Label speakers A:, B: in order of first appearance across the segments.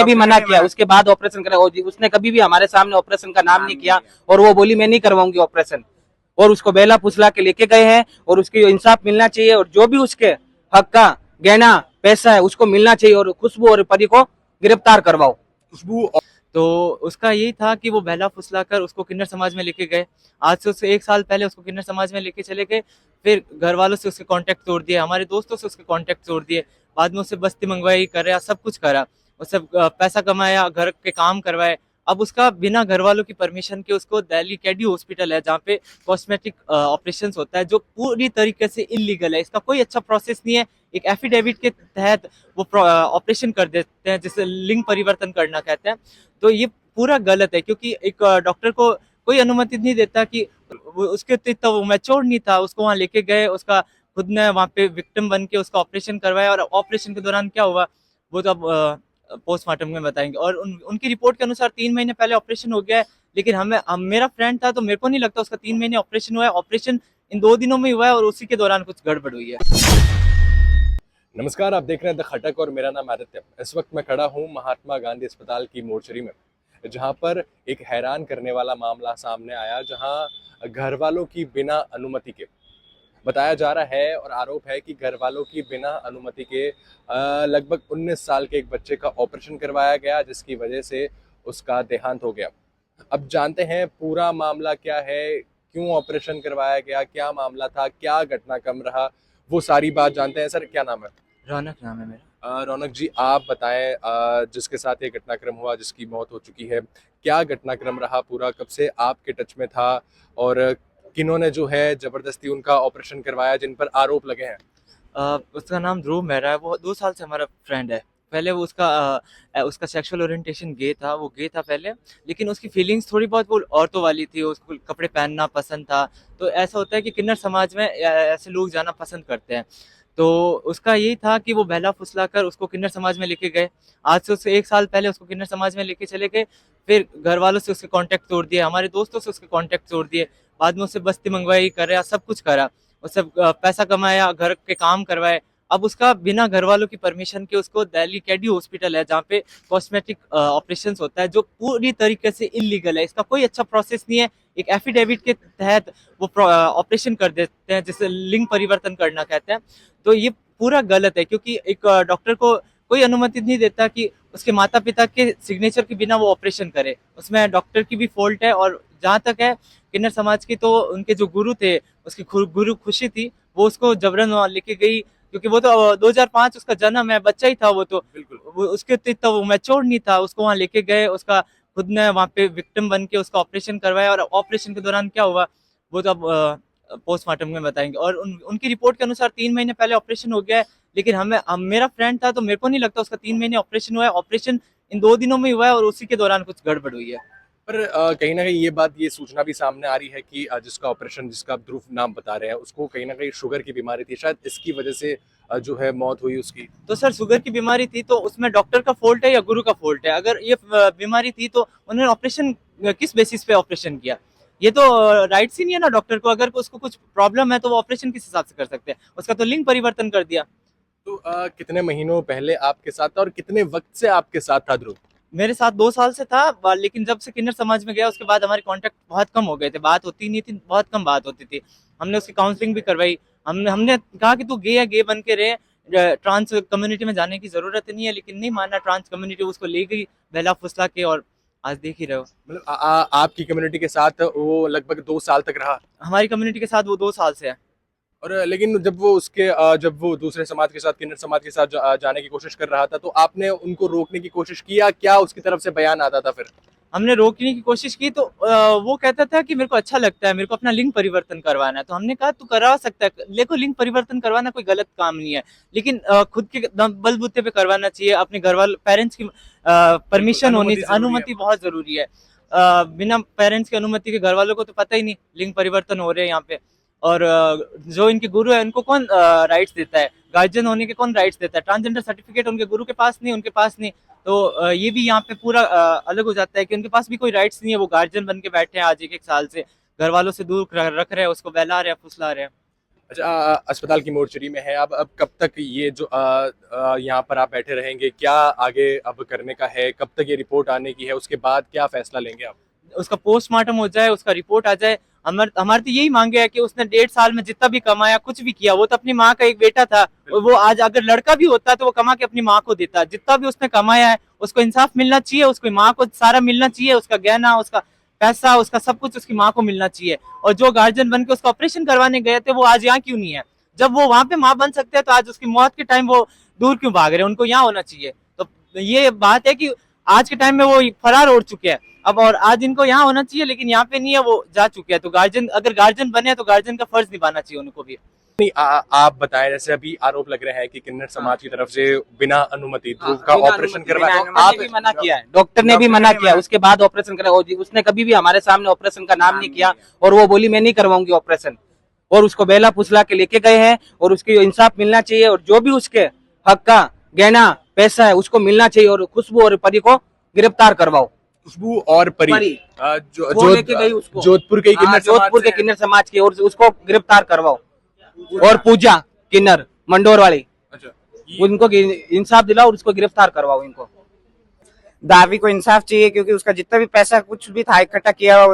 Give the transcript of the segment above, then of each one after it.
A: भी मना किया, उसके बाद ऑपरेशन करा। उसने कभी भी हमारे सामने ऑपरेशन का नाम नहीं किया और वो बोली मैं नहीं करवाऊंगी ऑपरेशन। और उसको बेला फुसला के लेके गए हैं और उसकी इंसाफ मिलना चाहिए और जो भी उसके हक का गहना पैसा है उसको मिलना चाहिए और खुशबू और परी को गिरफ्तार करवाओ।
B: खुशबू तो उसका यही था कि वो बहला फुसला कर उसको किन्नर समाज में लेके गए। आज से उससे 1 साल पहले उसको किन्नर समाज में लेके चले गए। फिर घर वालों से उसके कांटेक्ट तोड़ दिए, हमारे दोस्तों से उसके कांटेक्ट तोड़ दिए। बाद में उससे बस्ती मंगवाई, करा, सब कुछ करा। उससे पैसा कमाया, घर के काम करवाए। अब उसका बिना घर वालों की परमिशन के उसको दिल्ली कैडी हॉस्पिटल है जहाँ पे कॉस्मेटिक ऑपरेशन होता है, जो पूरी तरीके से इलीगल है। इसका कोई अच्छा प्रोसेस नहीं है। एक एफिडेविट के तहत वो ऑपरेशन कर देते हैं, जिसे लिंग परिवर्तन करना कहते हैं। तो ये पूरा गलत है, क्योंकि एक डॉक्टर को कोई अनुमति नहीं देता कि उसके इतना वो मैच्योर नहीं था। उसको वहां लेके गए, उसका खुद ने वहां पे विक्टिम बन के उसका ऑपरेशन करवाया। और ऑपरेशन के दौरान क्या हुआ वो तो अब पोस्टमार्टम में बताएंगे। और उनकी रिपोर्ट के अनुसार 3 महीने पहले ऑपरेशन हो गया है। लेकिन मेरा फ्रेंड था तो मेरे को नहीं लगता उसका 3 महीने ऑपरेशन हुआ है। ऑपरेशन इन 2 दिनों में हुआ है और उसी के दौरान कुछ गड़बड़ हुई है।
C: नमस्कार, आप देख रहे हैं द खटक और मेरा नाम आदित्य। इस वक्त मैं खड़ा हूं महात्मा गांधी अस्पताल की मोर्चरी में, जहां पर एक हैरान करने वाला मामला सामने आया, जहां घर वालों की बिना अनुमति के बताया जा रहा है और आरोप है कि घर वालों की बिना अनुमति के लगभग 19 साल के एक बच्चे का ऑपरेशन करवाया गया, जिसकी वजह से उसका देहांत हो गया। अब जानते हैं पूरा मामला क्या है, क्यों ऑपरेशन करवाया गया, क्या मामला था, क्या घटनाक्रम रहा, वो सारी बात जानते हैं। सर, क्या नाम है?
B: रौनक नाम है मेरा।
C: रौनक जी, आप बताएं, जिसके साथ ये घटनाक्रम हुआ, जिसकी मौत हो चुकी है, क्या घटनाक्रम रहा पूरा, कब से आपके टच में था और किन्होंने जो है जबरदस्ती उनका ऑपरेशन करवाया, जिन पर आरोप लगे हैं?
B: उसका नाम ध्रुव मेहरा है। वो 2 साल से हमारा फ्रेंड है। पहले वो उसका सेक्सुअल ओरिएंटेशन गे था, वो गे था पहले। लेकिन उसकी फीलिंग्स थोड़ी बहुत वो औरतों वाली थी, उसको कपड़े पहनना पसंद था। तो ऐसा होता है कि किन्नर समाज में ऐसे लोग जाना पसंद करते हैं। तो उसका यही था कि वो बहला फुसला कर उसको किन्नर समाज में लेके गए। आज से उससे 1 साल पहले उसको किन्नर समाज में लेके चले गए। फिर घर वालों से उसके कांटेक्ट तोड़ दिए, हमारे दोस्तों से उसके कांटेक्ट तोड़ दिए। बाद में उससे बस्ती मंगवाई, करा, सब कुछ करा। उससे पैसा कमाया, घर के काम करवाए। अब उसका बिना घर वालों की परमिशन के उसको दिल्ली कैडी हॉस्पिटल है जहाँ पे कॉस्मेटिक ऑपरेशन होता है, जो पूरी तरीके से इलीगल है। इसका कोई अच्छा प्रोसेस नहीं है। एक एफिडेविट के तहत वो ऑपरेशन कर देते हैं, जिसे लिंग परिवर्तन करना कहते हैं। तो ये पूरा गलत है, क्योंकि एक डॉक्टर को कोई अनुमति नहीं देता कि उसके माता पिता के सिग्नेचर के बिना वो ऑपरेशन करे। उसमें डॉक्टर की भी फॉल्ट है। और जहाँ तक है किन्नर समाज की, तो उनके जो गुरु थे, उसकी गुरु खुशी थी, वो उसको जबरन वहां लेके गई। क्योंकि वो तो 2005 उसका जन्म है, बच्चा ही था वो तो। उसके इतना वो मैच्योर नहीं था। उसको वहां लेके गए, उसका खुद ने वहां पे विक्टिम बन के उसका ऑपरेशन करवाया। और ऑपरेशन के दौरान क्या हुआ वो तो अब पोस्टमार्टम में बताएंगे। और उनकी रिपोर्ट के अनुसार 3 महीने पहले ऑपरेशन हो गया है। लेकिन मेरा फ्रेंड था तो मेरे को नहीं लगता उसका 3 महीने ऑपरेशन हुआ है। ऑपरेशन इन 2 दिनों में हुआ है और उसी के दौरान कुछ गड़बड़ हुई है।
C: पर कहीं ना कहीं ये सूचना भी सामने आ रही है कि जिसका ऑपरेशन, जिसका आप ध्रुव नाम बता रहे हैं, उसको कहीं ना कहीं शुगर की बीमारी थी, शायद इसकी वजह से जो है मौत हुई उसकी।
B: तो सर, शुगर की बीमारी थी तो उसमें डॉक्टर का फॉल्ट है या गुरु का फॉल्ट है? अगर ये बीमारी थी तो उन्होंने ऑपरेशन किस बेसिस पे ऑपरेशन किया? ये तो राइट्स ही नहीं है ना डॉक्टर को। अगर उसको कुछ प्रॉब्लम है तो वो ऑपरेशन किस हिसाब से कर सकते हैं? उसका तो लिंग परिवर्तन कर दिया।
C: तो कितने महीनों पहले आपके साथ था और कितने वक्त से आपके साथ था ध्रुव?
B: मेरे साथ 2 साल से था, लेकिन जब से किन्नर समाज में गया उसके बाद हमारे कांटेक्ट बहुत कम हो गए थे। बात होती नहीं थी, बहुत कम बात होती थी। हमने उसकी काउंसलिंग भी करवाई। हमने कहा कि तू गे या गे बन के रहे, ट्रांस कम्युनिटी में जाने की जरूरत नहीं है। लेकिन नहीं माना। ट्रांस कम्युनिटी उसको ले गई बहला फुसला के, और आज देख ही रहे हो।
C: मतलब आपकी कम्युनिटी के साथ वो लगभग 2 साल तक रहा?
B: हमारी कम्युनिटी के साथ वो 2 साल से है।
C: और लेकिन जब वो दूसरे समाज के साथ, किन्नर समाज के साथ जाने की कोशिश कर रहा था, तो आपने उनको रोकने की कोशिश की या क्या उसकी तरफ से बयान आता था फिर?
B: हमने रोकने की कोशिश की तो वो कहता था कि मेरे को अच्छा लगता है, मेरे को अपना लिंग परिवर्तन करवाना है। तो हमने कहा तू करा सकता है, देखो लिंग परिवर्तन करवाना कोई गलत काम नहीं है। लेकिन खुद के बलबूते पे करवाना चाहिए। अपने घर वाले पेरेंट्स की परमिशन होनी, अनुमति बहुत जरूरी है। बिना पेरेंट्स की अनुमति के घर वालों को तो पता ही नहीं लिंग परिवर्तन हो रहे हैं यहाँ पे। और जो इनके गुरु है उनको कौन राइट्स देता है? गार्जियन होने के कौन राइट्स देता है? ट्रांसजेंडर सर्टिफिकेट उनके गुरु के पास नहीं, उनके पास नहीं। तो ये भी यहाँ पे पूरा अलग हो जाता है कि उनके पास भी कोई राइट्स नहीं है। वो गार्जियन बन के बैठे हैं आज 1-1 साल से, घर वालों से दूर रख रहे हैं, उसको बहला रहे हैं, फुसला रहे हैं।
C: अच्छा, अस्पताल की मोर्चरी में है अब कब तक ये जो यहाँ पर आप बैठे रहेंगे, क्या आगे अब करने का है, कब तक ये रिपोर्ट आने की है, उसके बाद क्या फैसला लेंगे आप?
B: उसका पोस्टमार्टम हो जाए, उसका रिपोर्ट आ जाए। हमारी तो यही मांगे है कि उसने 1.5 साल में जितना भी कमाया, कुछ भी किया, वो तो अपनी माँ का एक बेटा था, और वो आज अगर लड़का भी होता तो वो कमा के अपनी माँ को देता। जितना भी उसने कमाया है उसको इंसाफ मिलना चाहिए, उसकी माँ को सारा मिलना चाहिए, उसका गहना, उसका पैसा, उसका सब कुछ उसकी माँ को मिलना चाहिए। और जो गार्जियन बन के उसका ऑपरेशन करवाने गए थे वो आज यहाँ क्यों नहीं है? जब वो वहां पे माँ बन सकते हैं तो आज उसकी मौत के टाइम वो दूर क्यों भाग रहे हैं? उनको यहाँ होना चाहिए। तो ये बात है कि आज के टाइम में वो फरार हो चुके हैं अब, और आज इनको यहाँ होना चाहिए, लेकिन यहाँ पे नहीं है, वो जा चुके हैं। तो गार्जियन, अगर गार्जियन बने तो गार्जियन का फर्ज निभाना चाहिए उनको भी।
C: नहीं, आप बताएं, जैसे अभी आरोप लग रहे हैं कि किन्नर समाज की तरफ से बिना अनुमति ध्रुव का
A: बिना
C: ऑपरेशन
A: अनुमति,
C: करवाया।
A: बिना अनुमति भी मना किया है, डॉक्टर ने भी मना किया, उसके बाद ऑपरेशन करा। उसने कभी भी हमारे सामने ऑपरेशन का नाम नहीं किया, और वो बोली मैं नहीं करवाऊंगी ऑपरेशन, और उसको बेला फुसला के लेके गए हैं। और उसकी इंसाफ मिलना चाहिए, और जो भी उसके हक का गहना पैसा है उसको मिलना चाहिए, और खुशबू और परी को गिरफ्तार करवाओ।
C: खुशबू और परी
A: परी, वो लेके गई उसको
C: जोधपुर के किन्नर
A: जोधपुर के किन्नर समाज के, और उसको गिरफ्तार करवाओ। और पूजा किन्नर मंडोर वाली,
C: अच्छा,
A: उनको इंसाफ दिलाओ और उसको गिरफ्तार करवाओ। इनको
D: दावी को इंसाफ चाहिए, क्योंकि उसका जितना भी पैसा कुछ भी था इकट्ठा किया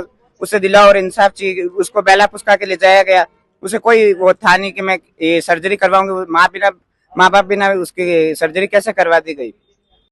D: उसे दिलाओ, और इंसाफ चाहिए। उसको बेला पुस्का के ले जाया गया, उसे कोई वो था नहीं कि मैं ये सर्जरी करवाऊंगी। माँ बाप बिना उसकी सर्जरी कैसे करवा दी गई?